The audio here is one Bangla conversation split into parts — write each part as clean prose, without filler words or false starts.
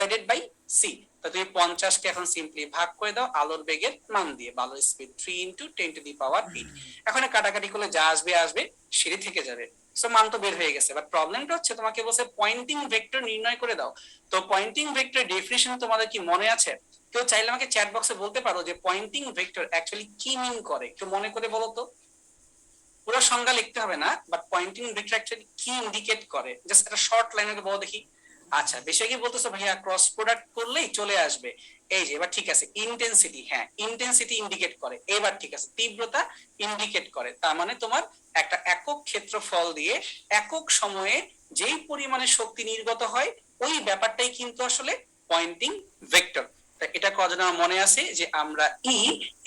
Divided by C. তো তুমি 50 কে এখন সিম্পলি ভাগ করে দাও আলোর বেগের মান দিয়ে, আলোর স্পিড 3 ইনটু 10⁸8। এখন কাটাকাটি করলে যা আসবে আসবে, সিঁড়ি থেকে যাবে। সো মান তো বের হয়ে গেছে, বাট প্রবলেমটা হচ্ছে তোমাকে বলছে পয়েন্টিং ভেক্টর নির্ণয় করে দাও। তো পয়েন্টিং ভেক্টর ডেফিনিশন তোমাদের কি মনে আছে? কেউ চাইলে আমাকে চ্যাট বক্সে বলতে পারো যে পয়েন্টিং ভেক্টর অ্যাকচুয়ালি কি মিন করে, একটু মনে করে বলো তো। পুরো সংজ্ঞা লিখতে হবে না, বাট পয়েন্টিং ভেক্টর অ্যাকচুয়ালি কি ইন্ডিকেট করে, জাস্ট একটা শর্ট লাইনে বলো দেখি। আচ্ছা, বেশি বলতেছো ভাইয়া ক্রস প্রোডাক্ট করলেই চলে আসবে। এই যে এবার ঠিক আছে, ইন্টেন্সিটি, হ্যাঁ ইন্টেন্সিটি ইন্ডিকেট করে। এবার ঠিক আছে, তীব্রতা ইন্ডিকেট করে। তার মানে তোমার একটা একক ক্ষেত্রফল দিয়ে একক সময়ে যেই পরিমাণে শক্তি নির্গত হয়, ওই ব্যাপারটাই কিন্তু আসলে পয়েন্টিং ভেক্টর। এটা কজন মনে আছে যে আমরা ই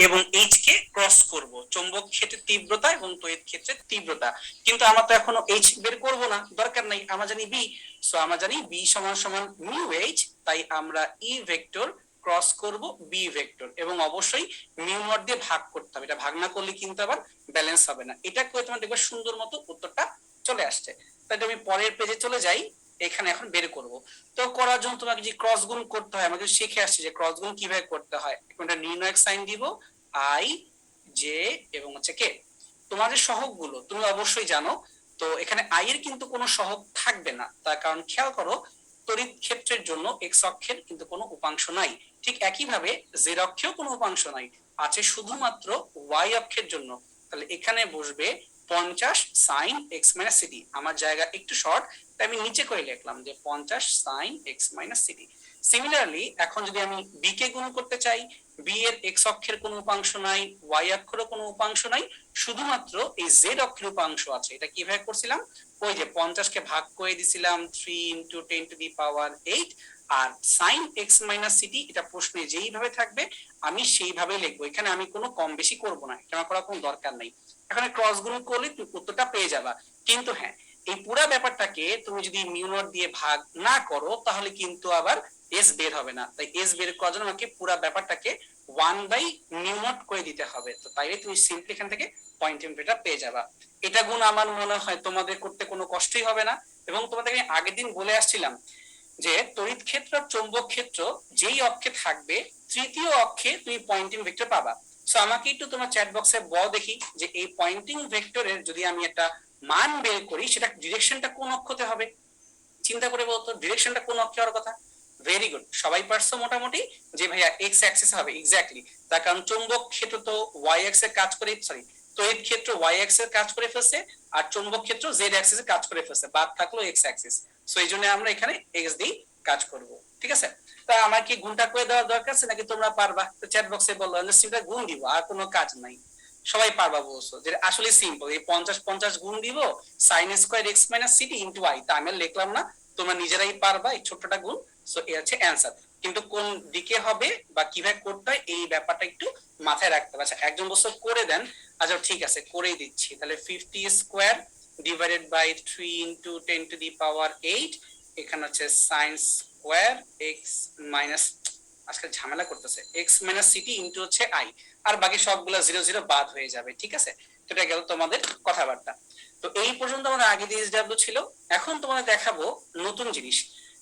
এবং এইচ কে ক্রস করব, চৌম্বক ক্ষেত্রের তীব্রতা এবং তড়িৎ ক্ষেত্রের তীব্রতা। কিন্তু আমরা তো এখনো এইচ বের করব না, দরকার নাই, আমরা জানি বি। সো আমরা জানি বি সমান সমান মিউ এইচ, তাই আমরা ই ভেক্টর ক্রস করব বি ভেক্টর, এবং অবশ্যই মিউ নট দিয়ে ভাগ করতে হবে। এটা ভাগ না করলে কিন্তু আবার ব্যালেন্স হবে না। এটা করে তোমার দেখবে সুন্দর মতো উত্তরটা চলে আসছে। তাই আমি পরের পেজে চলে যাই, এখানে এখন বের করব। তো করার জন্য তোমাকে যে ক্রস গুণ করতে হয়, আমাকে শিখে আসছে যে ক্রস গুণ কিভাবে করতে হয়। একটা নির্ণায়ক সাইন দিব, আই জে এবং হচ্ছে কে। তোমাদের সহগ গুলো তুমি অবশ্যই জানো। তো এখানে আই এর কিন্তু কোনো সহগ থাকবে না, তার কারণ খেয়াল করো তড়িৎ ক্ষেত্রের জন্য এক্স অক্ষের কিন্তু কোনো উপাংশ নাই। ঠিক একইভাবে জেড অক্ষেও কোনো উপাংশ নাই, আছে শুধুমাত্র ওয়াই অক্ষের জন্য। তাহলে এখানে বসবে 50 সাইন এক্স মাইনাস সিটি। আমার জায়গা একটু শর্ট, তাই আমি নিচে করে লিখলাম যে 50 সাইন এক্স মাইনাস সিটি। সিমিলারলি এখন যদি আমি বি কে গুণ করতে চাই, বি এর এক্স অক্ষের কোনো উপাংশ নাই, ওয়াই অক্ষেরও কোনো উপাংশ নাই, শুধুমাত্র এই জেড অক্ষের উপাংশ আছে। এটা কিভাবে করছিলাম, ওই যে 50 কে ভাগ করে দিছিলাম 3 ইনটু 10⁸8। আর সাইন এক্স মাইনাস সিটি এটা প্রশ্নে যেইভাবে থাকবে আমি সেইভাবে লিখবো, এখানে আমি কোনো কম বেশি করব না, এটা আমার করার কোনো দরকার নাই। এখানে ক্রস গুণ করলে তুমি উত্তরটা পেয়ে যাবা। কিন্তু হ্যাঁ, এই পুরা ব্যাপারটাকে তুমি যদি মিউ নট দিয়ে ভাগ না করো তাহলে কিন্তু আবার এস বের হবে না। তাই এস বের করার জন্য আমাকে পুরা ব্যাপারটাকে 1/μ0 করে দিতে হবে। তো তাইলে তুমি সিম্পলি এখান থেকে পয়েন্টিং ভেক্টর পেয়ে যাবা। এটা গুণ আমার মনে হয় তোমাদের করতে কোনো কষ্টই হবে না। এবং তোমাদের আমি আগের দিন বলে আসছিলাম যে তড়িৎ ক্ষেত্র আর চৌম্বক ক্ষেত্র যেই অক্ষে থাকবে, তৃতীয় অক্ষে তুমি পয়েন্টিং ভেক্টর পাবা। সো আমাকে একটু তোমার চ্যাট বক্সে বল দেখি যে এই পয়েন্টিং ভেক্টরের যদি আমি একটা মান বের করি, সেটা ডিরেকশনটা কোন অক্ষতে হবে। চিন্তা করে বলতো ডিরেকশনটা কোন অক্ষে হওয়ার কথা। ভেরি গুড, সবাই পারছো মোটামুটি যে ভাইয়া এক্স অ্যাক্সিস হবে। এক্স্যাক্টলি, তার কারণ চৌম্বক ক্ষেত্র তো ওয়াই অ্যাক্সিস এর কাজ করে, সরি তড়িৎ ক্ষেত্র ওয়াই অ্যাক্সিস এর কাজ করে ফেলছে, আর চৌম্বক ক্ষেত্র জেড অ্যাক্সিস এর কাজ করে ফেলছে, বাদ থাকলো এক্স অ্যাক্সিস। সো এই জন্য আমরা এখানে এক্স দিয়ে কাজ করব। ঠিক আছে, তা আমার কি গুণটা করে দেওয়ার দরকার আছে নাকি তোমরা পারবা? তো চ্যাট বক্সে বললো সিম্পল গুণ দিব, আর কোনো কাজ নাই। সবাই পারবা বলছো, যে আসলে সিম্পল, এই 50 গুণ দিব sine square x minus city into I. তা আমি লিখলাম না, তোমরা নিজেরাই পারবা এই ছোট্টটা গুণ। সো এই হচ্ছে অ্যান্সার। কিন্তু কোন দিকে হবে বা কিভাবে করতে হয় এই ব্যাপারটা একটু মাথায় রাখতে হবে। আচ্ছা, একজন বছর করে দেন। আচ্ছা ঠিক আছে, করেই দিচ্ছি। তাহলে 50 স্কয়ার ডিভাইডেড বাই 3 ইনটু 10⁸8। এখানে হচ্ছে সাইন স্কয়ার এক্স মাইনাস, আজকাল ঝামেলা করতেছে, এক্স মাইনাস সিটি ইনটু হচ্ছে আই। আর বাকি সবগুলো 0 0 বাদ হয়ে যাবে। ঠিক আছে, তো এটা গেল তোমাদের কথাবার্তা। তো এই পর্যন্ত আমাদের আগে ডিএসডব্লিউ ছিল। এখন তোমাদের দেখাবো নতুন জিনিস।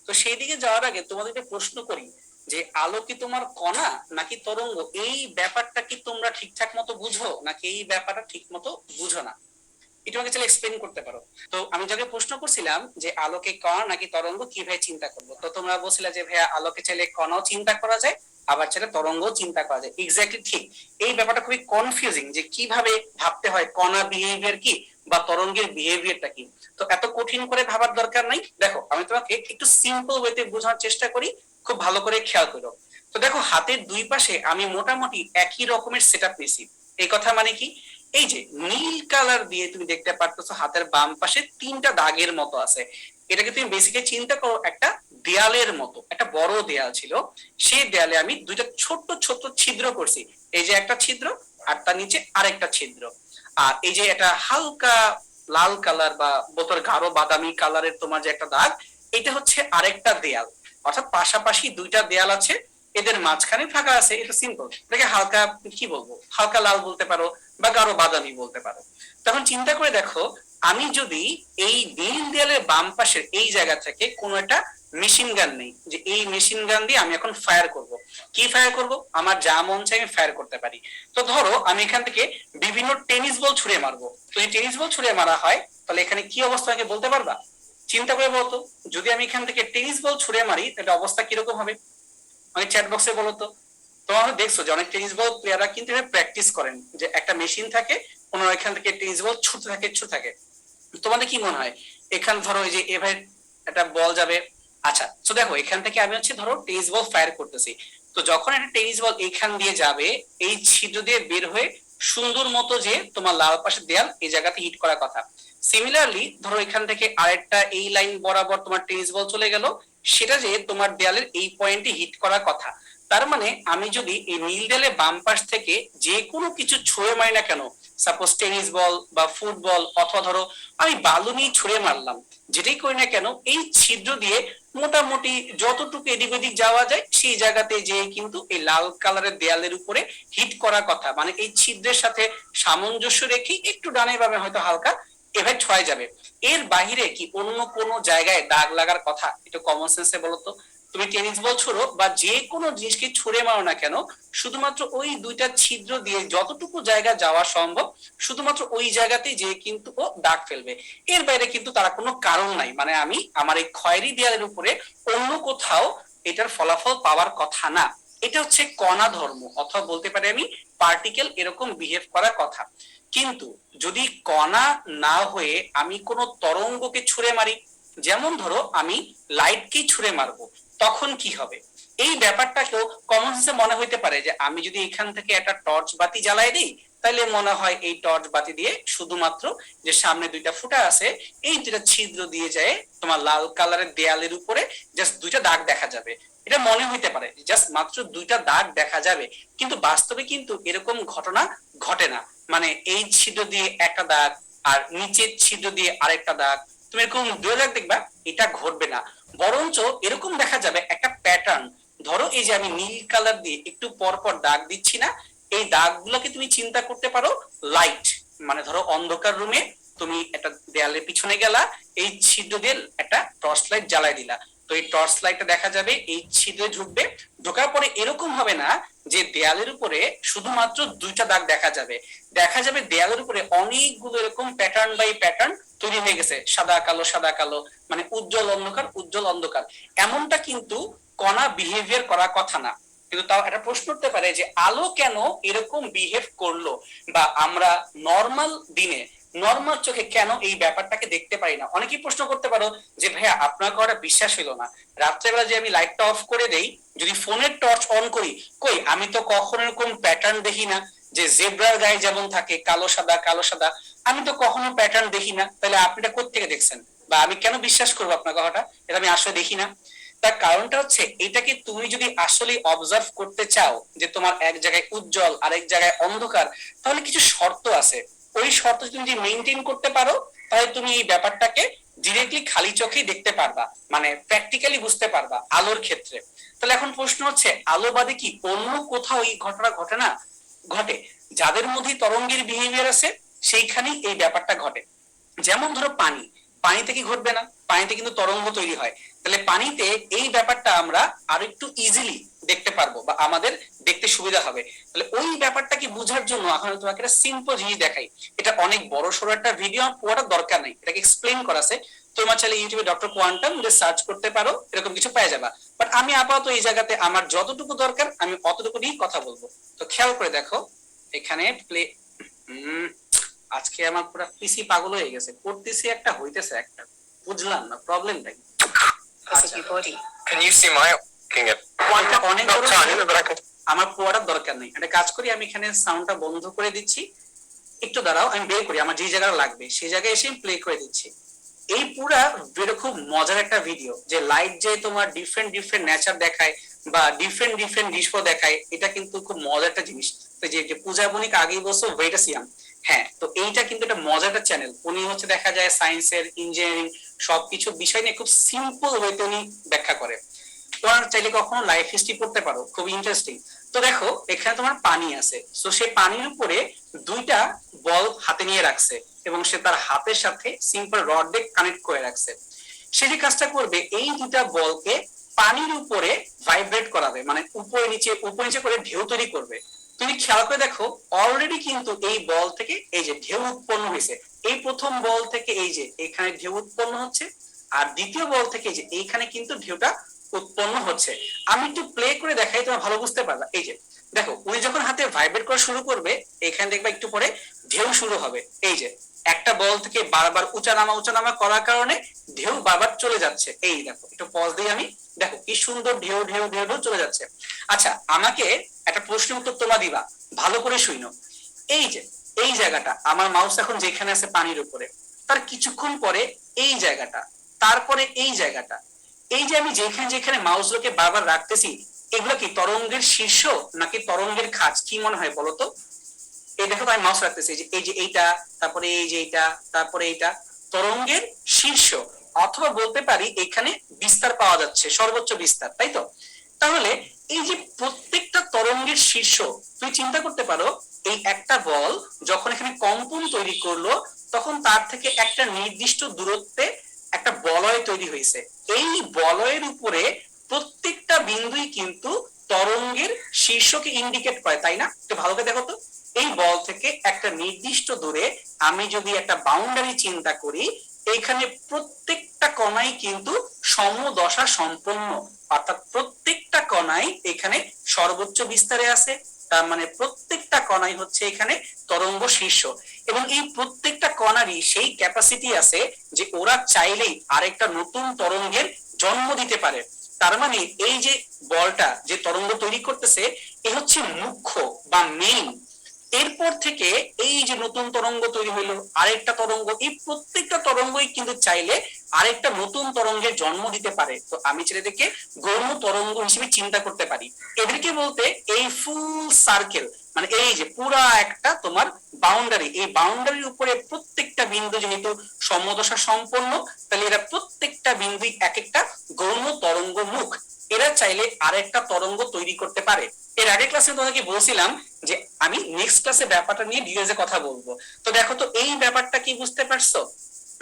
তো সেই দিকে যাওয়ার আগে তোমাদেরকে প্রশ্ন করি যে আলো কি তোমার কণা নাকি তরঙ্গ? এই ব্যাপারটা কি তোমরা ঠিকঠাক মতো বুঝো নাকি এই ব্যাপারটা ঠিক মতো বুঝো না? এটা আমাকে চাইলে এক্সপ্লেন করতে পারো। তো আমি যাকে প্রশ্ন করছিলাম যে আলোকে কণা নাকি তরঙ্গ কিভাবে চিন্তা করবো, তো তোমরা বলছিলে যে ভাইয়া আলোকে চাইলে কণাও চিন্তা করা যায়, আবার চাইলে তরঙ্গ চিন্তা করা যায়। এক্স্যাক্টলি ঠিক। এই ব্যাপারটা খুবই কনফিউজিং যে কিভাবে ভাবতে হয় কণা বিহেভিয়ার কি বা তরঙ্গের বিহেভিয়ারটা কি। তো এত কঠিন করে ভাবার দরকার নাই। দেখো আমি তোমাকে একটু সিম্পল ওয়েতে বোঝানোর চেষ্টা করি, খুব ভালো করে খেয়াল করো। তো দেখো হাতের দুই পাশে আমি মোটামুটি একই রকমের সেটআপ নিছি। এই কথা মানে কি, এই যে নীল কালার দিয়ে তুমি দেখতে পারতেছো হাতের বাম পাশে 3টা দাগের মতো আছে। এটাকে তুমি বেসিক্যালি চিন্তা করো একটা দেয়ালের মতো। একটা বড় দেয়াল ছিল, সেই দেয়ালে আমি দুইটা ছোট্ট ছোট্ট ছিদ্র করছি। এই যে একটা ছিদ্র, আর তার নিচে আরেকটা ছিদ্র। আর এই যে এটা হালকা লাল কালার বা বোতল গাঢ় বাদামি কালারের তোমার যে একটা দাগ, এটা হচ্ছে আরেকটা দেয়াল। অর্থাৎ পাশাপাশি দুইটা দেয়াল আছে, এদের মাঝখানে ফাঁকা আছে। এটা সিম্পল, এটাকে হালকা কি বলবো, হালকা লাল বলতে পারো বা গাঢ় বাদামি বলতে পারো। তখন চিন্তা করে দেখো, আমি যদি এই নীল দেয়ালের বাম পাশের এই জায়গা থেকে কোনো একটা মেশিন গান নেই যে এই মেশিন গান দিয়ে আমি এখন ফায়ার করব। কি ফায়ার করব? আমার যা মন চাই আমি ফায়ার করতে পারি। তো ধরো আমি এখান থেকে বিভিন্ন টেনিস বল ছুঁড়ে মারবো, তো এই টেনিস বল ছুঁড়ে মারা হয়, তাহলে এখানে কি অবস্থা আমাকে বলতে পারবা? চিন্তা করে বলতো, যদি আমি এখান থেকে টেনিস বল ছুঁড়ে মারি তাহলে অবস্থা কিরকম হবে? মানে চ্যাট বক্সে বলো তো। তোমরা দেখছো যে অনেক টেনিস বল প্লেয়াররা কিন্তু প্র্যাকটিস করেন, যে একটা মেশিন থাকে, ওনারা এখান থেকে টেনিস বল ছুটতে থাকে ছুটতে থাকে। তোমাদের কি মনে হয় এখান ধরো এই যে এভাবে একটা বল যাবে, আচ্ছা তো দেখো এখান থেকে আমি হচ্ছে ধরো টেনিস বল ফায়ার করতেছি, তো যখন একটা টেনিস বল এখান দিয়ে যাবে এই ছিদ্র দিয়ে বের হয়ে সুন্দর মতো যে তোমার লাল পাশের দেয়াল এই জায়গাতে হিট করার কথা। সিমিলারলি ধরো এখান থেকে আরেকটা এই লাইন বরাবর তোমার টেনিস বল চলে গেল, সেটা যে তোমার দেয়ালের এই পয়েন্টে হিট করার কথা। তার মানে আমি যদি এই নীল দেয়ালের বাম পাশ থেকে যে কোনো কিছু ছুঁড়ে মারি না কেন, সাপোজ টেনিস বল বা ফুটবল, অথবা ধরো আমি বালু নিয়ে ছুঁড়ে মারলাম, যেটাই করি না কেন এই ছিদ্র দিয়ে মোটামুটি যতটুকু এদিক ওদিক যাওয়া যায় সেই জায়গাতে যে কিন্তু এই লাল কালারের দেয়ালের উপরে হিট করার কথা, মানে এই ছিদ্রের সাথে সামঞ্জস্য রেখে একটু ডানে বামে হয়তো হালকা এভাবে ছয় যাবে। এর বাহিরে কি অন্য কোনো জায়গায় দাগ লাগার কথা? একটু কমন সেন্সে বলো তো। তুমি টেনিস বল ছুড়ো বা যে কোনো জিনিসকে ছুঁড়ে মারো না কেন, শুধুমাত্র ওই দুইটা ছিদ্র দিয়ে যতটুকু জায়গা যাওয়া সম্ভব শুধুমাত্র ওই জায়গাতেই যে কিন্তু ও দাগ ফেলবে। এর বাইরে কিন্তু তারা কোনো কারণ নাই, মানে আমি আমার এই খয়েরি দেয়ালের উপরে অন্য কোথাও এটার ফলাফল পাওয়ার কথা না। এটা হচ্ছে কণা ধর্ম, অথবা বলতে পারি আমি পার্টিকেল এরকম বিহেভ করার কথা। কিন্তু যদি কণা না হয়ে আমি কোনো তরঙ্গকে ছুঁড়ে মারি, যেমন ধরো আমি লাইটকেই ছুঁড়ে মারবো, তখন কি হবে? এই ব্যাপারটাকেও কমন সেন্সে মনে হইতে পারে যে আমি যদি এখান থেকে একটা টর্চ বাতি জ্বালাই দিই, তাহলে মনে হয় এই টর্চ বাতি দিয়ে শুধুমাত্র যে সামনে দুইটা ফুটা আছে এই দুইটা ছিদ্র দিয়ে যায় তোমার লাল কালারের দেয়ালের উপরে জাস্ট দুইটা দাগ দেখা যাবে। এটা মনে হইতে পারে জাস্ট মাত্র দুইটা দাগ দেখা যাবে, কিন্তু বাস্তবে কিন্তু এরকম ঘটনা ঘটে না। মানে এই ছিদ্র দিয়ে একটা দাগ আর নিচের ছিদ্র দিয়ে আরেকটা দাগ, তুমি এরকম দুই দাগ দেখবা, এটা ঘটবে না। বরঞ্চ এরকম দেখা যাবে একটা প্যাটার্ন। ধরো এই যে আমি নীল কালার দিয়ে একটু পর পর দাগ দিচ্ছি না, এই দাগগুলোকে তুমি চিন্তা করতে পারো লাইট। মানে ধরো অন্ধকার রুমে তুমি একটা দেয়ালের পিছনে গেলা, এই ছিদ্র দিয়ে একটা টর্চ লাইট জ্বালাই দিলা, তো এই টর্চ লাইটটা দেখা যাবে এই ছিদ্রে ঢুকবে, ঢোকার পরে এরকম হবে না যে দেয়ালের উপরে শুধুমাত্র দুইটা দাগ দেখা যাবে, দেখা যাবে দেয়ালের উপরে অনেকগুলো এরকম প্যাটার্ন বাই প্যাটার্ন তৈরি হয়ে গেছে, সাদা কালো সাদা কালো, মানে উজ্জ্বল অন্ধকার উজ্জ্বল অন্ধকার। এমনটা কিন্তু কণা বিহেভিয়ার করার কথা না। কিন্তু তাও একটা প্রশ্ন উঠতে পারে যে আলো কেন এরকম বিহেভ করলো, বা আমরা নর্মাল দিনে নর্মাল চোখে কেন এই ব্যাপারটাকে দেখতে পারি না? অনেকেই প্রশ্ন করতে পারো যে ভাইয়া আপনার কথা বিশ্বাস হলো না, রাত্রেবেলা যে আমি লাইটটা অফ করে দেই, যদি ফোনের টর্চ অন করি, কই আমি তো কখনো এরকম প্যাটার্ন দেখি না, যে জেব্রার গায়ে যেমন থাকে কালো সাদা কালো সাদা, আমি তো কখনো প্যাটার্ন দেখি না। তাহলে আপনি এটা কোত্থেকে দেখছেন, বা আমি কেন বিশ্বাস করবো আপনার কথাটা? এটা আমি আসলে দেখি না। তার কারণটা হচ্ছে এটাকে তুমি যদি আসলে অবজার্ভ করতে চাও যে তোমার এক জায়গায় উজ্জ্বল আরেক জায়গায় অন্ধকার, তাহলে কিছু শর্ত আছে। ওই শর্ত যদি মেনটেন করতে পারো, তাহলে তুমি এই ব্যাপারটাকে ডিরেক্টলি খালি চোখেই দেখতে পারবা, মানে প্র্যাকটিক্যালি বুঝতে পারবা আলোর ক্ষেত্রে। তাহলে এখন প্রশ্ন হচ্ছে আলো বাদে কি অন্য কোথাও এই ঘটনা ঘটে না? ঘটে। যাদের মধ্যে তরঙ্গের বিহেভিয়ার আছে সেইখানেই এই ব্যাপারটা ঘটে। যেমন ধরো পানি, পানিতে কি ঘটবে না? পানিতে কিন্তু তরঙ্গ তৈরি হয়। তাহলে পানিতে এই ব্যাপারটা আমরা আরো একটু ইজিলি দেখতে পারবো বা আমাদের দেখতে সুবিধা হবে। তাহলে ওই ব্যাপারটাকে বোঝার জন্য এখন আমি তোমাকে একটা সিম্পল জিনিস দেখাই। এটা অনেক বড় সড়ো একটা ভিডিও পড়ার দরকার নেই, এটাকে এক্সপ্লেন করা আছে। তোমার চাইলে ইউটিউবে ডক্টর কোয়ান্টাম সার্চ করতে পারো, এরকম কিছু পেয়ে যাবা। বাট আমি আপাতত এই জায়গাতে আমার যতটুকু দরকার আমি অতটুকু নিয়ে কথা বলবো। তো খেয়াল করে দেখো এখানে প্লে, আজকে আমার পুরো পিসি পাগল হয়ে গেছে, করতেছি একটা হইতেছে একটা, বুঝলাম না প্রবলেমটা কি। আচ্ছা can you see my looking at অনেক বড়, আমার পড়ার দরকার নেই। একটা কাজ করি, আমি এখানে সাউন্ডটা বন্ধ করে দিচ্ছি, একটু দাঁড়াও আমি বের করি, আমার যে জায়গাটা লাগবে সেই জায়গায় এসে প্লে করে দিচ্ছি। এই পুরা ভিডিও খুব মজার একটা ভিডিও, যে লাইট যে তোমার ডিফারেন্ট ডিফারেন্ট নেচার দেখায় বা ডিফারেন্ট ডিফারেন্ট দৃশ্য দেখায়, এটা কিন্তু খুব মজার একটা জিনিস। তো যে পূজা বণিক আগেই বলছো ভেটাসিয়াম, হ্যাঁ, তো এইটা কিন্তু একটা মজার একটা চ্যানেল। উনি হচ্ছে দেখা যায় সায়েন্সের ইঞ্জিনিয়ারিং সবকিছু বিষয় নিয়ে খুব সিম্পল ওয়েতে উনি ব্যাখ্যা করে। তোমার চাইলে কখনো লাইফ হিস্ট্রি পড়তে পারো, খুব ইন্টারেস্টিং। তো দেখো এখানে তোমার পানি আছে, তো সে পানির উপরে দুইটা বল হাতে নিয়ে রাখছে এবং সে তার হাতের সাথে সিম্পল রড দিয়ে কানেক্ট করে রাখছে। সে যে কাজটা করবে এই দুটা বলকে পানির উপরে ভাইব্রেট করাবে, মানে উপরে নিচে করে ঢেউ তৈরি করবে। তুমি খেয়াল করে দেখো অলরেডি কিন্তু এই বল থেকে এই যে ঢেউ উৎপন্ন হয়েছে, এই প্রথম বল থেকে এই যে এখানে ঢেউ উৎপন্ন হচ্ছে, আর দ্বিতীয় বল থেকে যে এইখানে কিন্তু ঢেউটা উৎপন্ন হচ্ছে। আমি একটু প্লে করে দেখাই, তোমরা ভালো বুঝতে পারবা। এই যে দেখো উনি যখন হাতে ভাইব্রেট করা শুরু করবে, এখানে দেখবা একটু পরে ঢেউ শুরু হবে। এই যে একটা বল থেকে বারবার উঁচা নামা করার কারণে ঢেউ বারবার চলে যাচ্ছে। এই দেখো একটু পজ দিই আমি, দেখো কি সুন্দর ঢেউ ঢেউ ঢেউ ঢেউ চলে যাচ্ছে। আচ্ছা আমাকে একটা প্রশ্নের উত্তর তোমরা দিবা, ভালো করে শুনো। এই যে এই জায়গাটা আমার মাউস এখন যেখানে আছে পানির উপরে, তার কিছুক্ষণ পরে এই জায়গাটা, তারপরে এই জায়গাটা, এই যে আমি যেখানে যেখানে মাউসগুলোকে বারবার রাখতেছি, এগুলো কি তরঙ্গের শীর্ষ নাকি তরঙ্গের খাঁজ? কি মনে হয় বলতো? এই দেখো আমি মাউস রাখতেছি, এই যে এইটা, তারপরে এই যে এইটা, তারপরে এইটা তরঙ্গের শীর্ষ, অথবা বলতে পারি এখানে বিস্তার পাওয়া যাচ্ছে, সর্বোচ্চ বিস্তার, তাই তো? তাহলে এই যে প্রত্যেকটা তরঙ্গের শীর্ষ, তুমি চিন্তা করতে পারো এই একটা বল যখন এখানে কম্পন তৈরি করলো, তখন তার থেকে একটা নির্দিষ্ট দূরত্বে একটা বলয় তৈরি হয়েছে। এই বলয়ের উপরে প্রত্যেকটা বিন্দুই কিন্তু তরঙ্গের শীর্ষকে ইন্ডিকেট করে, তাই না? একটু ভালো করে দেখো তো, এই বল থেকে একটা নির্দিষ্ট দূরে আমি যদি একটা বাউন্ডারি চিন্তা করি, এইখানে প্রত্যেকটা কণাই কিন্তু সমদশা সম্পন্ন, অর্থাৎ প্রত্যেকটা কণাই এখানে সর্বোচ্চ বিস্তারে আছে। তার মানে প্রত্যেকটা কণাই হচ্ছে এখানে তরঙ্গ শীর্ষ, এবং এই প্রত্যেকটা কণারই সেই ক্যাপাসিটি আছে যে ওরা চাইলেই আরেকটা নতুন তরঙ্গের জন্ম দিতে পারে। তার মানে এই যে বলটা যে তরঙ্গ তৈরি করতেছে, এ হচ্ছে মুখ্য বা মেইন। এরপর থেকে এই যে নতুন তরঙ্গ তৈরি হইলো, আরেকটা তরঙ্গ, এই প্রত্যেকটা তরঙ্গই কিন্তু চাইলে আরেকটা নতুন তরঙ্গের জন্ম দিতে পারে। তো আমি ছেলেদেরকে গৌণ তরঙ্গ হিসেবে চিন্তা করতে পারি। এদেরকে বলতে এই ফুল সার্কেল, মানে এই যে পুরা একটা তোমার বাউন্ডারি, এই বাউন্ডারির উপরে প্রত্যেকটা বিন্দু যেহেতু সমদশা সম্পন্ন, তাহলে এরা প্রত্যেকটা বিন্দু এক একটা গৌণ তরঙ্গ মুখ, এরা চাইলে আরেকটা তরঙ্গ তৈরি করতে পারে। এর আগের ক্লাসে তোমাকে বলছিলাম যে আমি নেক্সট ক্লাসে ব্যাপারটা নিয়ে ডিটেইলসে কথা বলবো। তো দেখো তো এই ব্যাপারটা কি বুঝতে পারছো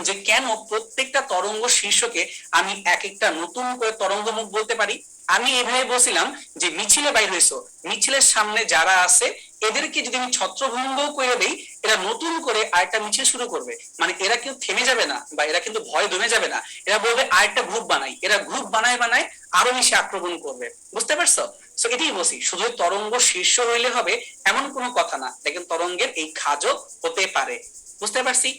যে কেন প্রত্যেকটা তরঙ্গ শীর্ষকে আমি এক একটা নতুন করে তরঙ্গ মুখ বলতে পারি? আমি এভাবে বলছিলাম যে মিছিলে বাইর হইছো, মিছিলের সামনে যারা আছে এদেরকে যদি আমি ছত্রভঙ্গ করে দেই, এরা নতুন করে আরেকটা মিছিল শুরু করবে। মানে এরা কিন্তু থেমে যাবে না, বা এরা কিন্তু ভয় দমে যাবে না, এরা বলবে আরেকটা গ্রুপ বানাই। এরা গ্রুপ বানায় বানায় আরো বেশি আক্রমণ করবে। বুঝতে পারছো? তো এটাই বলছি, শুধু তরঙ্গ শীর্ষ হইলে হবে এমন কোনো কথা না, দেখেন তরঙ্গের এই খাজও হতে পারে। বুঝতে পারছি?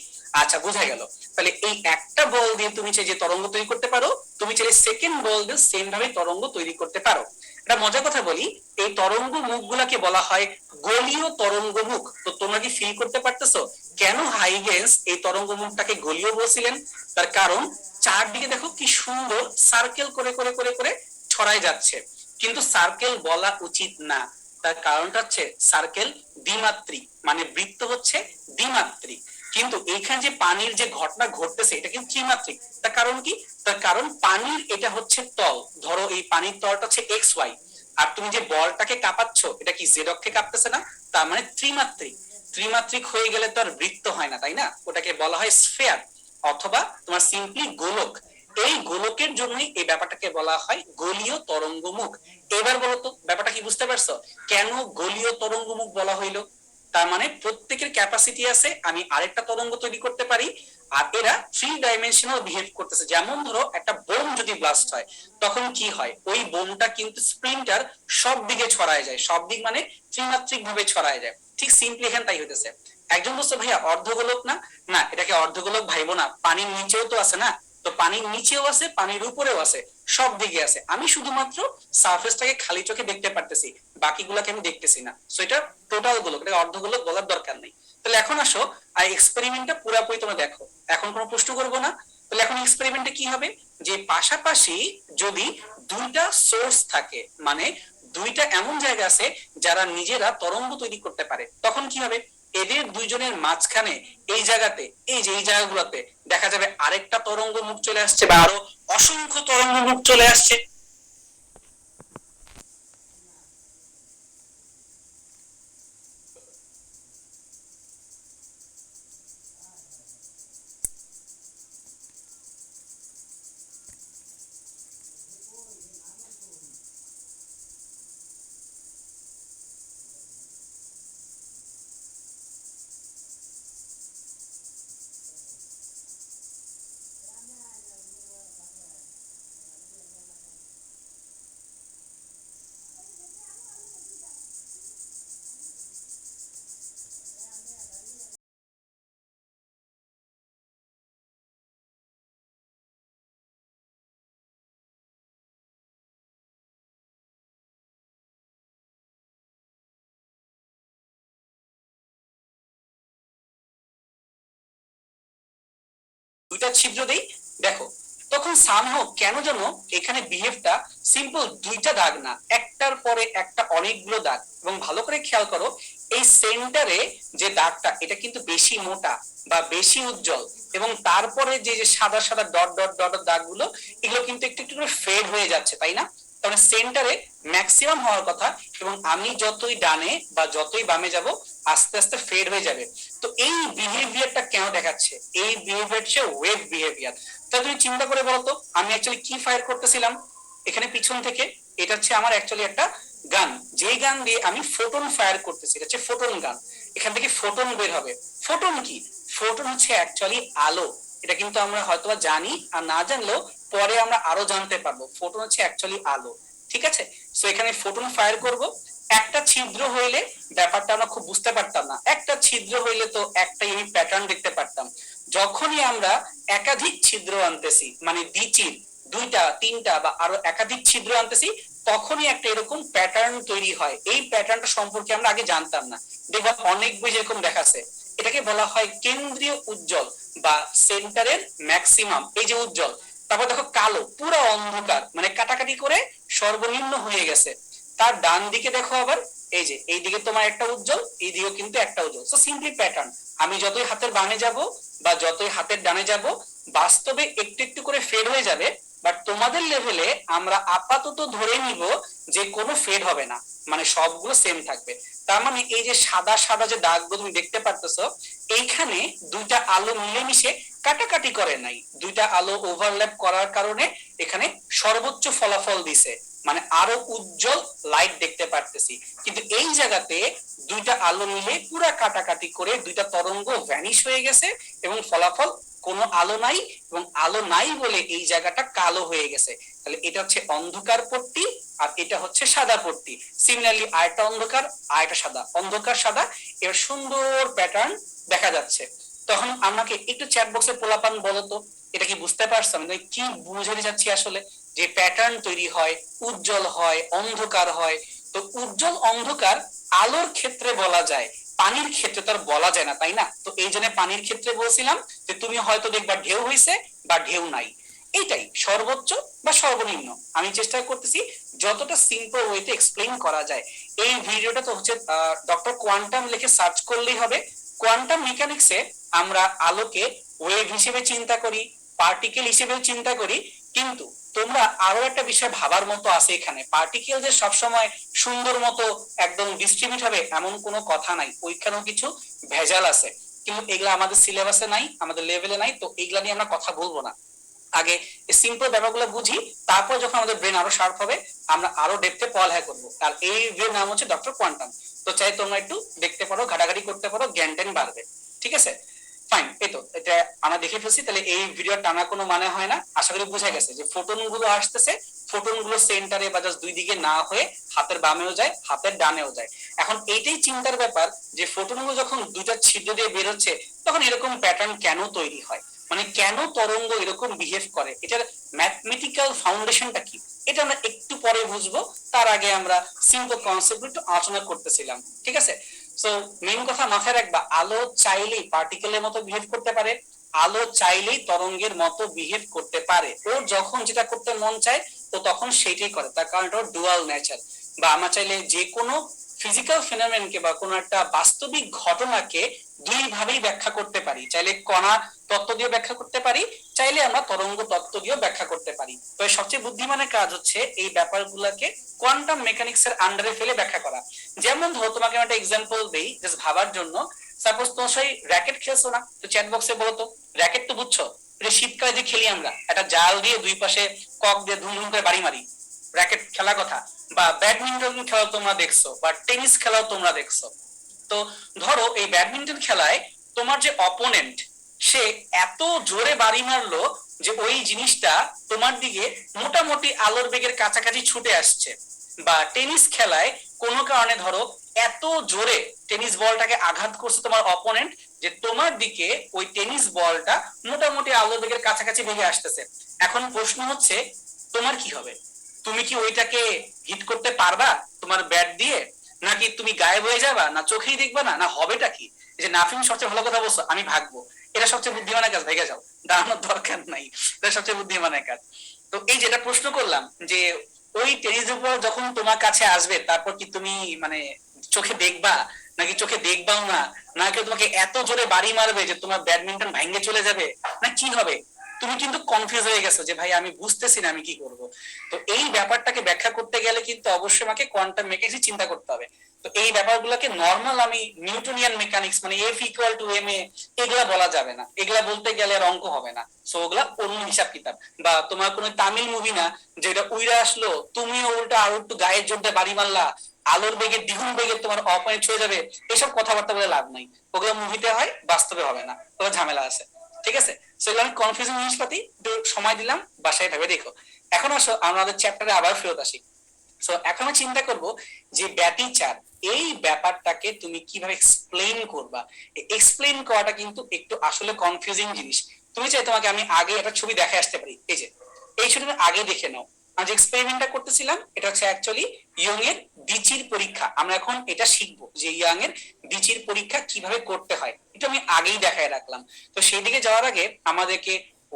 আচ্ছা বোঝা গেল। তাহলে এই একটা বল দিয়ে তুমি চাই যে তরঙ্গ তৈরি করতে পারো, তুমি চাইলে সেকেন্ড বল দিয়ে সেম ভাবে তরঙ্গ তৈরি করতে পারো। একটা মজার কথা বলি, এই তরঙ্গ মুখগুলাকে বলা হয় গোলীয় তরঙ্গ মুখ। তো তোমরা কি ফিল করতে পারতেছো কেন হাইগেন্স এই তরঙ্গ মুখটাকে গোলীয় বলছিলেন? তার কারণ চারদিকে দেখো কি সুন্দর সার্কেল করে করে করে করে ছড়ায় যাচ্ছে, কিন্তু সার্কেল বলা উচিত না। তার কারণটা হচ্ছে সার্কেল দ্বিমাত্রিক, মানে বৃত্ত হচ্ছে দ্বিমাত্রিক, কিন্তু এইখানে যে পানির যে ঘটনা ঘটতেছে এটা কিন্তু ত্রিমাত্রিক। তার কারণ কি? তার কারণ পানির এটা হচ্ছে তল, ধরো এই পানির তলটা হচ্ছে এক্স ওয়াই, আর তুমি যে বলটাকে কাঁপাচ্ছ এটা কি জেড অক্ষে কাঁপতেছে না? তার মানে ত্রিমাত্রিক। ত্রিমাত্রিক হয়ে গেলে তো আর বৃত্ত হয় না, তাই না? ওটাকে বলা হয় স্ফিয়ার, অথবা তোমার সিম্পলি গোলক। এই গোলকের জন্যই এই ব্যাপারটাকে বলা হয় গোলীয় তরঙ্গমুখ। এবার বলো তো ব্যাপারটা কি বুঝতে পারছো কেন গোলীয় তরঙ্গমুখ বলা হইলো? তার মানে প্রত্যেকের ক্যাপাসিটি আছে আমি আরেকটা তরঙ্গ তৈরি করতে পারি, আর এরা থ্রি ডাইমেনশনাল বিহেভ করতেছে। যেমন ধরো একটা বোম যদি ব্লাস্ট হয়, তখন কি হয়? ওই বোমটা কিন্তু স্প্লিন্টার সব দিকে ছড়ায় যায়, সব দিক মানে ত্রিমাত্রিক ভাবে ছড়ায় যায়। ঠিক সিম্পলি এখানে তাই হইতেছে। একজন বলছে ভাইয়া অর্ধগোলক না, না এটাকে অর্ধগোলক ভাইবো না, পানির নিচেও তো আছে না। তো পানির নিচেও আছে, পানির উপরেও আছে, সব দিকে আছে, আমি শুধুমাত্র সারফেসটাকে খালি চোখে দেখতে পারতেছি, বাকিগুলোকে আমি দেখতেছি না। সো এটা টোটাল গোলক, এটা অর্ধগোলক বলার দরকার নেই। তাহলে এখন আসো আর এক্সপেরিমেন্টটা পুরোপুরি তোমরা দেখো, এখন কোনো প্রশ্ন করবো না। তাহলে এখন এক্সপেরিমেন্টে কি হবে, যে পাশাপাশি যদি দুইটা সোর্স থাকে, মানে দুইটা এমন জায়গা আছে যারা নিজেরা তরঙ্গ তৈরি করতে পারে, তখন কি হবে? এদের দুইজনের মাঝখানে এই জায়গাতে, এই যে এই জায়গাগুলোতে দেখা যাবে আরেকটা তরঙ্গ মুখ চলে আসছে, বা আরো অসংখ্য তরঙ্গ মুখ চলে আসছে। দুইটা ছিদ্র দেই, দেখো তখন সামহাও কেন যেন এখানে বিহেভটা সিম্পল দুইটা দাগ না, একটার পরে একটা অনেকগুলো দাগ। এবং ভালো করে খেয়াল করো এই সেন্টারে যে দাগটা এটা কিন্তু বেশি মোটা বা বেশি উজ্জ্বল, এবং তারপরে যে যে সাদা সাদা ডট ডট ডট দাগগুলো এগুলো কিন্তু একটু একটু করে ফেড হয়ে যাচ্ছে, তাই না? তাহলে সেন্টারে ম্যাক্সিমাম হওয়ার কথা, এবং আমি যতই ডানে বা যতই বামে যাব আস্তে আস্তে ফেড হয়ে যাবে। তো এই বিহেভিয়ারটা কেন দেখাচ্ছে? এই বিহেভিয়ার হচ্ছে ওয়েভ বিহেভিয়ার। তাহলে তুমি চিন্তা করে বলো তো আমি অ্যাকচুয়ালি কি ফায়ার করতেছিলাম এখানে পিছন থেকে? এটা হচ্ছে আমার অ্যাকচুয়ালি একটা গান, যেই গান দিয়ে আমি ফোটন ফায়ার করতেছি, এটা হচ্ছে ফোটন গান। এখান থেকে ফোটন বের হবে। ফোটন কি? ফোটন হচ্ছে অ্যাকচুয়ালি আলো। এটা কিন্তু আমরা হয়তোবা জানি, আর না জানলেও পরে আমরা আরো জানতে পারবো। ফোটন হচ্ছে অ্যাকচুয়ালি আলো, ঠিক আছে? সো এখানে ফোটন ফায়ার করব। একটা ছিদ্র হইলে ব্যাপারটা আমরা খুব বুঝতে পারতাম না, একটা ছিদ্র হইলে তো একটা ইউনিক প্যাটার্ন দেখতে পারতাম। যখনই আমরা একাধিক ছিদ্র আনতেছি, মানে দ্বিচির, দুইটা তিনটা বা আরো একাধিক ছিদ্র আনতেছি, তখনই একটা এরকম প্যাটার্ন তৈরি হয়। এই প্যাটার্নটা সম্পর্কে আমরা আগে জানতাম না। দেখবা অনেক বই যেরকম দেখাচ্ছে, এটাকে বলা হয় কেন্দ্রীয় উজ্জ্বল বা সেন্টারের ম্যাক্সিমাম। এই যে উজ্জ্বল, তারপর দেখো কালো, পুরো অন্ধকার, মানে কাটাকাটি করে সর্বনিম্ন হয়ে গেছে। তার ডান দিকে দেখো আবার এই যে এই দিকে তোমার একটা উজ্জ্বল, এই দিকেও কিন্তু একটা উজ্জ্বল। So simply pattern. আমি যতই হাতের বামে যাব বা যতই হাতের ডানে যাব, বাস্তবে একটু একটু করে ফেড হয়ে যাবে। বাট তোমাদের লেভেলে আমরা আপাতত ধরে নিব যে কোনো ফেড হবে না, মানে সবগুলো সেম থাকবে। তার মানে এই যে সাদা সাদা যে দাগগুলো তুমি দেখতে পারতেছো, এইখানে দুইটা আলো মিলেমিশে কাটাকাটি করে নাই, দুইটা আলো ওভারল্যাপ করার কারণে এখানে সর্বোচ্চ ফলাফল দিছে, মানে আরো উজ্জ্বল লাইট দেখতে পারতেছি। কিন্তু এই জায়গাতে দুইটা আলো মিলে পুরা কাটাকাটি করে দুইটা তরঙ্গ ভ্যানিশ হয়ে গেছে, এবং ফলাফল কোনো আলো নাই, এবং আলো নাই বলে এই জায়গাটা কালো হয়ে গেছে। তাহলে এটা হচ্ছে অন্ধকার পট্টি, আর এটা হচ্ছে সাদা পট্টি। সিমিলারলি আরেকটা অন্ধকার, আরেকটা সাদা, অন্ধকার সাদা, এর সুন্দর প্যাটার্ন দেখা যাচ্ছে। তখন আমাকে একটু চ্যাট বক্সে পোলাপান বলো তো এটা কি বুঝতে পারছো আমি কি বুঝাতে চাচ্ছি আসলে? যে প্যাটার্ন তৈরি হয়, উজ্জ্বল হয়, অন্ধকার হয়। তো উজ্জ্বল অন্ধকার আলোর ক্ষেত্রে বলা যায়, পানির ক্ষেত্রে তার বলা যায় না, তাই না? তো এই জন্য পানির ক্ষেত্রে বলছিলাম যে তুমি হয়তো দেখবা ঢেউ হইছে বা ঢেউ নাই, এইটাই সর্বোচ্চ বা সর্বনিম্ন। আমি চেষ্টা করতেছি যতটা সিম্পল ওয়েতে এক্সপ্লেইন করা যায়। এই ভিডিওটা তো হচ্ছে ডক্টর কোয়ান্টাম লিখে সার্চ করলেই হবে। কোয়ান্টাম মেকানিক্সে আমরা আলোকে ওয়েভ হিসেবে চিন্তা করি, পার্টিকেল হিসেবেও চিন্তা করি, কিন্তু তোমরা আরো একটা বিষয় ভাবার মতো আছে এখানে। পার্টিকেল যে সবসময় সুন্দর মতো একদম ডিস্ট্রিবিউট হবে এমন কোনো কথা নাই, ওইখানেও কিছু ভেজাল আছে। কিন্তু এগুলা আমাদের সিলেবাসে নাই, আমাদের লেভেলে নাই, তো এগুলা নিয়ে আমরা কথা বলবো না। আগে সিম্পল ব্যাপারগুলো বুঝি, তারপর যখন আমাদের ব্রেন আরো শার্প হবে আমরা আরো ডেপথে পড়ালেখা করবো। আর এই ব্রেন নাম হচ্ছে ডক্টর কোয়ান্টাম। তো চাই তোমরা একটু দেখতে পারো, ঘাটাঘাটি করতে পারো, জ্ঞান ট্যান বাড়বে। ঠিক আছে, ফাইন। এই তো এটা আমরা দেখে ফেলছি। তাহলে এই ভিডিও টানা কোনো মানে হয় না, আশা করি বোঝা গেছে যে ফোটন গুলো আসতেছে, ফোটন গুলো সেন্টারে বা জাস্ট দুই দিকে না হয়ে হাতের বামেও যায়, হাতের ডানেও যায়। এখন এইটাই চিন্তার ব্যাপার যে ফোটন গুলো যখন দুইটা ছিদ্র দিয়ে বের হচ্ছে তখন এরকম প্যাটার্ন কেন তৈরি হয়, মানে কেন তরঙ্গ এরকম বিহেভ করে, এটার ম্যাথমেটিক্যাল ফাউন্ডেশনটা কি, এটা আমরা একটু পরে বুঝবো। তার আগে আমরা সিম্পল কনসেপ্ট একটু আলোচনা করতেছিলাম, ঠিক আছে? সো মেইন কথা মাথায় রাখবা, আলো চাইলেই পার্টিকেলের মতো বিহেভ করতে পারে, আলো চাইলেই তরঙ্গের মতো বিহেভ করতে পারে। ও যখন যেটা করতে মন চায় ও তখন সেইটাই করে, তার কারণ এটা ডুয়াল নেচার। বা আমরা চাইলে যে কোনো ফিজিক্যাল ফিনোমেনকে বা কোনো একটা বাস্তবিক ঘটনাকে দুই ভাবেই ব্যাখ্যা করতে পারি। চাইলে কণা তত্ত্ব দিয়ে ব্যাখ্যা করতে পারি, চাইলে আমরা তরঙ্গ তত্ত্ব দিয়েও ব্যাখ্যা করতে পারি। তো সবচেয়ে বুদ্ধিমানের কাজ হচ্ছে এই ব্যাপারগুলোকে কোয়ান্টাম মেকানিক্স এর আন্ডারে ফেলে ব্যাখ্যা করা। যেমন ধরো তোমাকে আমি একটা এক্সাম্পল দেই জাস্ট ভাবার জন্য। সাপোজ তোমার সেই র্যাকেট খেলছো না, তো চ্যাট বক্সে বলো তো র্যাকেট তো বুঝছো, এটা শীতকালে যে খেলি আমরা, একটা জাল দিয়ে দুই পাশে কক দিয়ে ধুম ধুম করে বাড়ি মারি, র্যাকেট খেলা কথা। বা ব্যাডমিন্টন খেলা তোমরা দেখছো, বা টেনিস খেলাও তোমরা দেখছো। তো ধরো এই ব্যাডমিন্টন খেলায় তোমার যে অপোনেন্ট, সে এত জোরে বাড়ি মারলো যে ওই জিনিসটা তোমার দিকে মোটামুটি আলোর বেগের কাছাকাছি ছুটে আসছে। বা টেনিস খেলায় কোনো কারণে ধরো এত জোরে টেনিস বলটাকে আঘাত করছে তোমার অপোনেন্ট যে তোমার দিকে ওই টেনিস বলটা মোটামুটি আলোর বেগের কাছাকাছি ভেঙে আসতেছে। এখন প্রশ্ন হচ্ছে তোমার কি হবে? তুমি কি ওইটাকে হিট করতে পারবা তোমার ব্যাট দিয়ে, নাকি তুমি গায়েব হয়ে যাবা, না চোখেই দেখবা না, না হবেটা কি? যে নাফিম সবচেয়ে ভালো কথা বলছো, আমি ভাগবো। এটা সবচেয়ে বুদ্ধিমানের কাজ, ভেগে যাও, দাঁড়ানোর দরকার নাই, এটা সবচেয়ে বুদ্ধিমানের কাজ। তো এই যেটা প্রশ্ন করলাম যে ওই টেনিস বল যখন তোমার কাছে আসবে তারপর কি তুমি মানে চোখে দেখবা নাকি চোখে দেখবাও না, না কেউ তোমাকে এত জোরে বাড়ি মারবে যে তোমার ব্যাডমিন্টন ভাঙে চলে যাবে, না কি হবে? তুমি কিন্তু কনফিউজ হয়ে গেছো যে ভাই আমি বুঝতেছি না আমি কি করব। তো এই ব্যাপারটাকে ব্যাখ্যা করতে গেলে কিন্তু অবশ্যই আমাকে কোয়ান্টাম মেকানিক্স চিন্তা করতে হবে। তো এই ব্যাপারগুলোকে নর্মাল আমি নিউটনিয়ান মেকানিক্স মানে F equal to M A এগুলা বলা যাবে না, এগুলা বলতে গেলে আর অঙ্ক হবে না। সো ওগুলা অন্য হিসাব কিতাব। বা তোমার কোনো তামিল মুভি না যেটা উইরা আসলো তুমিও উল্টা আর একটু গায়ের জোর দিয়ে বাড়ি মারলা, আলোর বেগে দ্বিগুণ বেগে তোমার অপয়েন্ট হয়ে যাবে, এসব কথাবার্তা বলে লাভ নাই। ওগুলো মুভিতে হয়, বাস্তবে হবে না, ওগুলো ঝামেলা আছে। ঠিক আছে, সেগুলো আমি কনফিউশন জিনিসপাতি একটু সময় দিলাম, বাসায় ভেবে দেখো। এখন আসো আমাদের চ্যাপ্টারে আবার ফেরত আসি। সো এখন আমি চিন্তা করব যে ব্যতিচার এই ব্যাপারটাকে তুমি কিভাবে এক্সপ্লেইন করবা। এক্সপ্লেইন করাটা কিন্তু একটু আসলে কনফিউজিং জিনিস। তুমি চাই তোমাকে আমি আগে একটা ছবি দেখে আসতে পারি, এই যে এই ছবিটা আগে দেখে নাও। আমি যে এক্সপেরিমেন্টটা করতেছিলাম এটা হচ্ছে অ্যাকচুয়ালি ইয়ং এর বিচির পরীক্ষা। আমরা এখন এটা শিখবো যে ইয়াং এর বিচির পরীক্ষা কিভাবে করতে হয়, এটা আমি আগেই দেখায় রাখলাম। তো সেই দিকে যাওয়ার আগে আমাদেরকে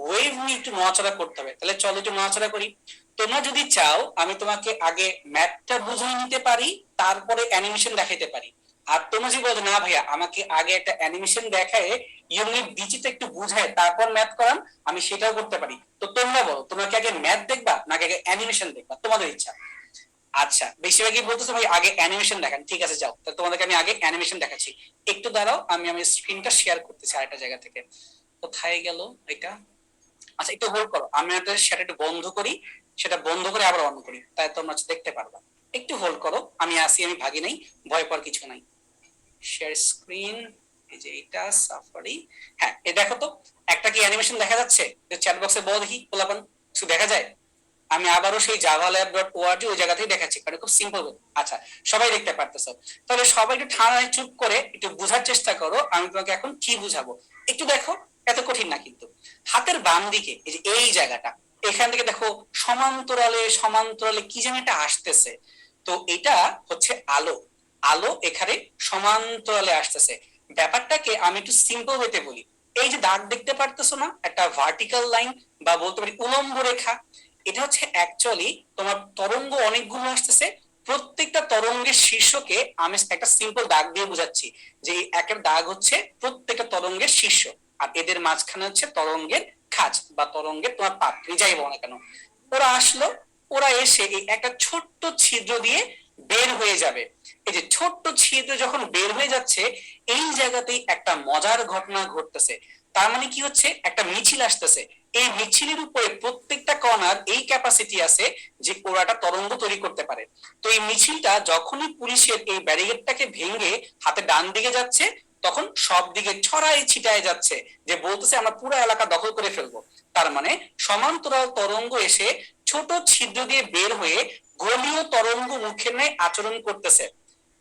ওয়েভ নিয়ে একটু নড়াচড়া করতে হবে, তাহলে চলো একটু নড়াচড়া করি। তোমরা যদি চাও আমি তোমাকে আগে ম্যাথটা বুঝিয়ে নিতে পারি, তারপরে অ্যানিমেশন দেখাইতে পারি। আর তোমরা যদি বলো না ভাইয়া আমাকে আগে একটা অ্যানিমেশন দেখায় ইউনিট বিচিটা একটু বুঝায় তারপর ম্যাথ করান, আমি সেটাও করতে পারি। তো তোমরা বলো তোমরা কি আগে ম্যাথ দেখবা নাকি আগে অ্যানিমেশন দেখবা, তোমাদের ইচ্ছা। আচ্ছা বেশিরভাগই বলতেছো ভাই আগে অ্যানিমেশন দেখান, ঠিক আছে যাও তাহলে তোমাদেরকে আমি আগে অ্যানিমেশন দেখাচ্ছি। একটু দাঁড়াও, আমি স্ক্রিনটা শেয়ার করতেছি আরেকটা জায়গা থেকে। কোথায় গেল এটা? আচ্ছা একটু হোল্ড করো, আমি সেটা একটু বন্ধ করি, সেটা বন্ধ করে আবার অন করি, তাই তোমরা দেখতে পারবা। একটু হোল্ড করো, আমি আসি, আমি ভাগি নাই, ভয় পাওয়ার কিছু নাই। শেয়ার স্ক্রিন, এই যে এটা সাফারি। হ্যাঁ এই দেখো তো একটা কি অ্যানিমেশন দেখা যাচ্ছে? চ্যাট বক্সে বল দেখি পোলাপান, কিছু দেখা যায়? আমি আবারও সেই javalab.org ওই জায়গাতেই দেখাচ্ছি, কারণ খুব সিম্পল। আচ্ছা সবাই দেখতে পারতেছো? তাহলে সবাই একটু ঠান্ডায় চুপ করে একটু বোঝার চেষ্টা করো আমি তোমাকে এখন কি বুঝাবো। একটু দেখো, এত কঠিন না কিন্তু। হাতের বাম দিকে এই যে এই জায়গাটা, এখান থেকে দেখো সমান্তরালে সমান্তরালে কি যেন এটা আসতেছে। তো এটা হচ্ছে আলো, আলো এখানে সমান্তরালে আসতেছে। ব্যাপারটাকে আমি একটু সিম্পল হতে বলি। এই যে দাগ দেখতে পারতেছো না একটা ভার্টিক্যাল লাইন বা বলতে পারি উলম্ব রেখা, এটা হচ্ছে অ্যাকচুয়ালি তোমার তরঙ্গ অনেকগুলো আসতেছে, প্রত্যেকটা তরঙ্গের শীর্ষকে আমি একটা সিম্পল দাগ দিয়ে বুঝাচ্ছি যে একের দাগ হচ্ছে প্রত্যেকটা তরঙ্গের শীর্ষ, আর এদের মাঝখানে হচ্ছে তরঙ্গের খাঁজ বা তরঙ্গের তোমার পাত, যাই বলো না কেন। ওরা আসলো, ওরা এসে এই একটা ছোট্ট ছিদ্র দিয়ে বের হয়ে যাবে। এই যে ছোট্ট ছিদ্র যখন বের হয়ে যাচ্ছে এই জায়গাতেই একটা মজার ঘটনা ঘটতেছে। তার মানে কি হচ্ছে একটা মিছিল আসতেছে, এই মিছিলের উপরে প্রত্যেকটা কণার এই ক্যাপাসিটি আছে যে ওরা একটা তরঙ্গ তৈরি করতে পারে। তো এই মিছিলটা যখনই পুলিশের এই ব্যারিকেডটাকে ভেঙে হাতে ডান দিকে যাচ্ছে তখন সব দিকে ছড়াই ছিটায় যাচ্ছে, যে বলতেছে আমরা পুরো এলাকা দখল করে ফেলবো। তার মানে সমান্তরাল তরঙ্গ এসে ছোট ছিদ্র দিয়ে বের হয়ে গোলীয় তরঙ্গ মুখের ন্যায় আচরণ করতেছে।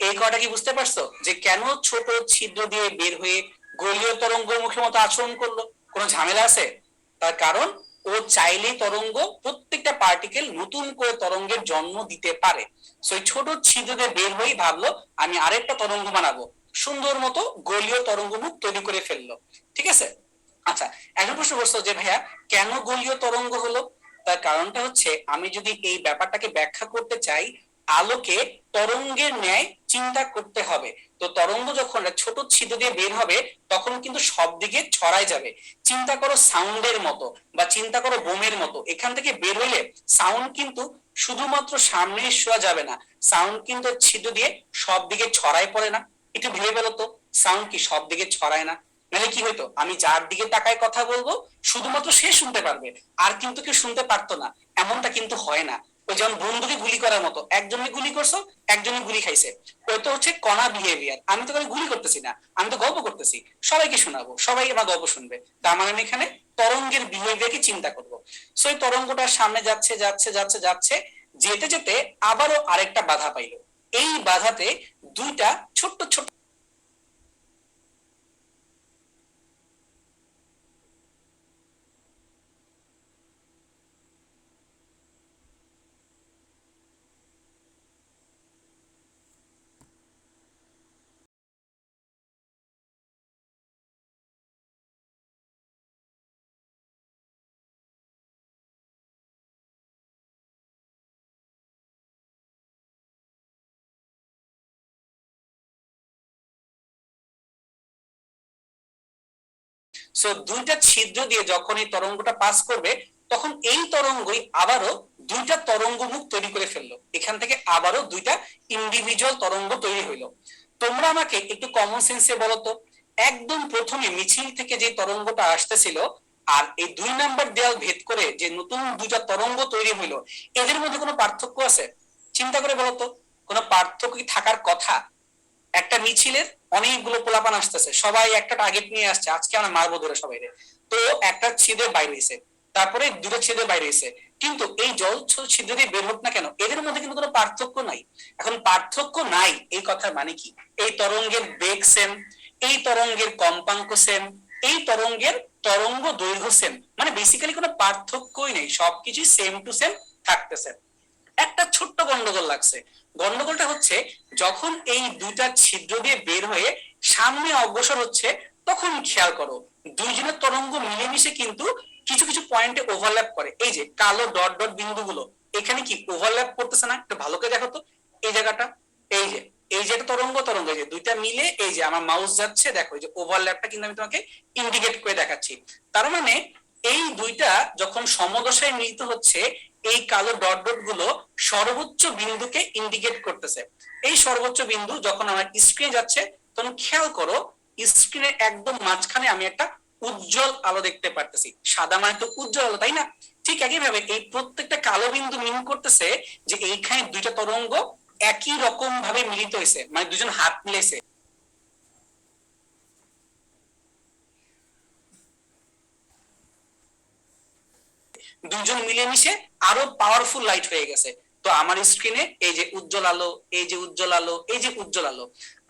এই কথাটা কি বুঝতে পারছো যে কেন ছোট ছিদ্র দিয়ে বের হয়ে গোলীয় তরঙ্গ মুখের মতো আচরণ করলো? কোনো ঝামেলা আছে? তার কারণ ও চাইলে তরঙ্গ প্রত্যেকটা পার্টিকেল নতুন করে তরঙ্গের জন্ম দিতে পারে। সেই ছোট ছিদ্র দিয়ে বের হয়েই ভাবলো আমি আরেকটা তরঙ্গ বানাবো, সুন্দর মতো গোলীয় তরঙ্গ মুখ তৈরি করে ফেললো। ঠিক আছে, আচ্ছা এখন প্রশ্ন করছো যে ভাইয়া কেন গোলীয় তরঙ্গ হলো? তার কারণটা হচ্ছে আমি যদি এই ব্যাপারটাকে ব্যাখ্যা করতে চাই আলোকে তরঙ্গের ন্যায় চিন্তা করতে হবে। তো তরঙ্গ যখন ছোট ছিদ্র দিয়ে বের হবে তখন কিন্তু সব দিকে ছড়াই যাবে। চিন্তা করো সাউন্ডের মতো বা চিন্তা করো বোমের মতো, এখান থেকে বের হইলে সাউন্ড কিন্তু শুধুমাত্র সামনে শোয়া যাবে না, সাউন্ড কিন্তু ছিদ্র দিয়ে সব দিকে ছড়াই পড়ে না? একটু ভেবে বলো তো, সাউন্ড কি সব দিকে ছড়ায় না? নাহলে কি হইতো আমি যার দিকে তাকায় কথা বলবো শুধুমাত্র সে শুনতে পারবে, আর কিন্তু কেউ শুনতে পারতো না, এমনটা কিন্তু হয় না। ওই যেমন বন্ধুকে গুলি করার মতো, একজনকে গুলি করছো একজনে গুলি খাইছে, ওই তো হচ্ছে কণা বিহেভিয়ার। আমি তো কারো গুলি করতেছি না, আমি তো গল্প করতেছি, সবাইকে শোনাবো, সবাই আমার গল্প শুনবে। তার মানে আমি এখানে তরঙ্গের বিহেভিয়ারকে চিন্তা করবো। সো এই তরঙ্গটা সামনে যাচ্ছে যাচ্ছে যাচ্ছে যাচ্ছে, যেতে যেতে আবারও আরেকটা বাধা পাইলো। এই বাধাতে দুইটা ছোট্ট ছোট্ট সো দুইটা ছিদ্র দিয়ে যখন এই তরঙ্গটা পাস করবে তখন এই তরঙ্গই আবারও দুইটা তরঙ্গ মুখ তৈরি করে ফেললো, এখান থেকে আবারও দুইটা ইন্ডিভিজুয়াল তরঙ্গ তৈরি হইলো। তোমরা আমাকে একটু কমন সেন্সে বলো তো, একদম প্রথমে মিছিল থেকে যে তরঙ্গটা আসতেছিল আর এই 2 নাম্বার দেয়াল ভেদ করে যে নতুন দুইটা তরঙ্গ তৈরি হইলো, এদের মধ্যে কোনো পার্থক্য আছে? চিন্তা করে বলো তো, কোনো পার্থক্য কি থাকার কথা? একটা মিছিলের অনেকগুলো পোলাপান আসতেছে, সবাই একটা টার্গেট নিয়ে আসছে, আজকে আমরা মারবো ধরে সবাই, তো একটা ছিদ্রের বাইরে হয়েছে, তারপরে দুটো ছিদ্রের বাইরে হয়েছে, কিন্তু এই জল ছিদ্র দিয়ে বের হোক না কেন, এদের মধ্যে কিন্তু কোনো পার্থক্য নাই। এখন পার্থক্য নাই এই কথার মানে কি? এই তরঙ্গের বেগ সেম, এই তরঙ্গের কম্পাঙ্ক সেম, এই তরঙ্গের তরঙ্গ দৈর্ঘ্য সেম, মানে বেসিক্যালি কোনো পার্থক্যই নেই, সবকিছুই সেম টু সেম থাকতেছে। একটা ছোট্ট গন্ডগোল লাগছে, গন্ডগোলটা হচ্ছে যখন এই দুইটা ছিদ্র দিয়ে বের হয়ে সামনে অগ্রসর হচ্ছে তখন খেয়াল করো দুইজনের তরঙ্গ মিলেমিশে কিন্তু কিছু কিছু পয়েন্টে ওভারল্যাপ করে। এই যে কালো ডট ডট বিন্দুগুলো এখানে কি ওভারল্যাপ করতেছে না? একটু ভালো করে দেখো তো এই জায়গাটা, এই যে এই যে তরঙ্গ তরঙ্গ এই যে দুইটা মিলে, এই যে আমার মাউস যাচ্ছে দেখো, এই যে ওভারল্যাপটা কিন্তু আমি তোমাকে ইন্ডিকেট করে দেখাচ্ছি। তার মানে এই দুইটা যখন সমদশায় মিলিত হচ্ছে, এই কালো ডট ডট গুলো সর্বোচ্চ বিন্দুকে ইন্ডিকেট করতেছে। এই সর্বোচ্চ বিন্দু যখন আমার স্ক্রিনে যাচ্ছে তখন খেয়াল করো স্ক্রিনের একদম মাঝখানে আমি একটা উজ্জ্বল আলো দেখতে পারতেছি। সাদা মানে তো উজ্জ্বল আলো, তাই না? ঠিক একইভাবে এই প্রত্যেকটা কালো বিন্দু মিন করতেছে যে এইখানে দুইটা তরঙ্গ একই রকম ভাবে মিলিত হয়েছে, মানে দুজন হাত মিলেছে, দুজন মিলেমিশে আরো পাওয়ারফুল লাইট হয়ে গেছে। তো আমার স্ক্রিনে এই যে উজ্জ্বল আলো, এই যে উজ্জ্বল আলো, এই যে উজ্জ্বল আলো,